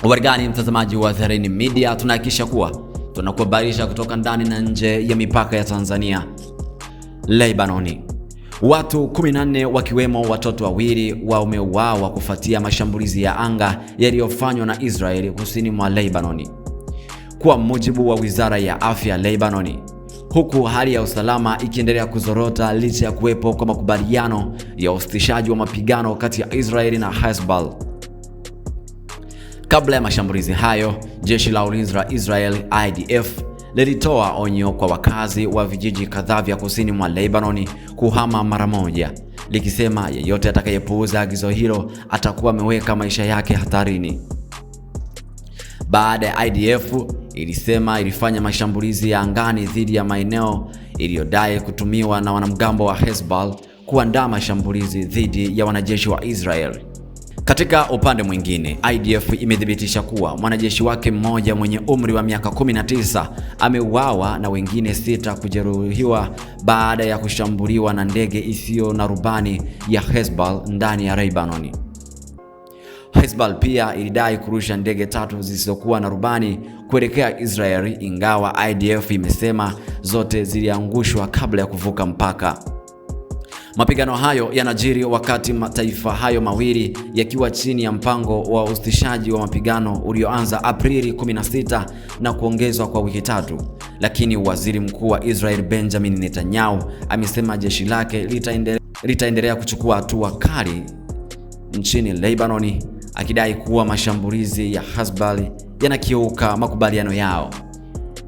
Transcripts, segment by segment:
Wargani mtazamaji wa Zahrain Media, tunahakikisha kuwa tunakuhabarisha kutoka ndani na nje ya mipaka ya Tanzania. Lebanoni. Watu 14 wakiwemo watoto wawili wameuawa kufuatia mashambulizi ya anga yaliyofanywa na Israeli kusini mwa Lebanoni, kwa mujibu wa Wizara ya Afya Lebanoni, huku hali ya usalama ikiendelea kuzorota licha ya kuwepo kwa makubaliano ya usitishaji wa mapigano kati ya Israeli na Hezbollah. Kabla ya mashambulizi hayo, jeshi la ulinzi la Israel IDF lilitoa onyo kwa wakazi wa vijiji kadhaa vya kusini mwa Lebanoni kuhama mara moja, likisema yeyote atakayepuuza agizo hilo atakuwa ameweka maisha yake hatarini. Baada ya IDF ilisema ilifanya mashambulizi ya angani dhidi ya maeneo iliyodai kutumiwa na wanamgambo wa Hezbollah kuandaa mashambulizi dhidi ya wanajeshi wa Israel. Katika upande mwingine, IDF imethibitisha kuwa mwanajeshi wake mmoja mwenye umri wa miaka 19 ameuawa na wengine 6 kujeruhiwa baada ya kushambuliwa na ndege isiyo na rubani ya Hezbollah ndani ya Lebanoni. Hezbollah pia ilidai kurusha ndege 3 zisizokuwa na rubani kuelekea Israeli, ingawa IDF imesema zote ziliangushwa kabla ya kuvuka mpaka. Mapigano hayo yanajiri wakati mataifa hayo mawili yakiwa chini ya mpango wa usitishaji wa mapigano ulioanza Aprili 16 na kuongezwa kwa wiki 3, lakini waziri mkuu wa Israel Benjamin Netanyahu amesema jeshi lake litaendelea kuchukua hatua kali nchini Lebanoni, akidai kuwa mashambulizi ya Hezbollah yanakiuka makubaliano yao.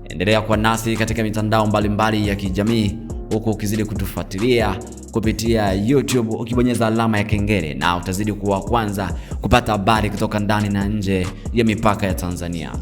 Endelea kuwa nasi katika mitandao mbalimbali ya kijamii, huku ukizidi kutufuatilia kupitia YouTube ukibonyeza alama ya kengele, na utazidi kuwa kwanza kupata habari kutoka ndani na nje ya mipaka ya Tanzania.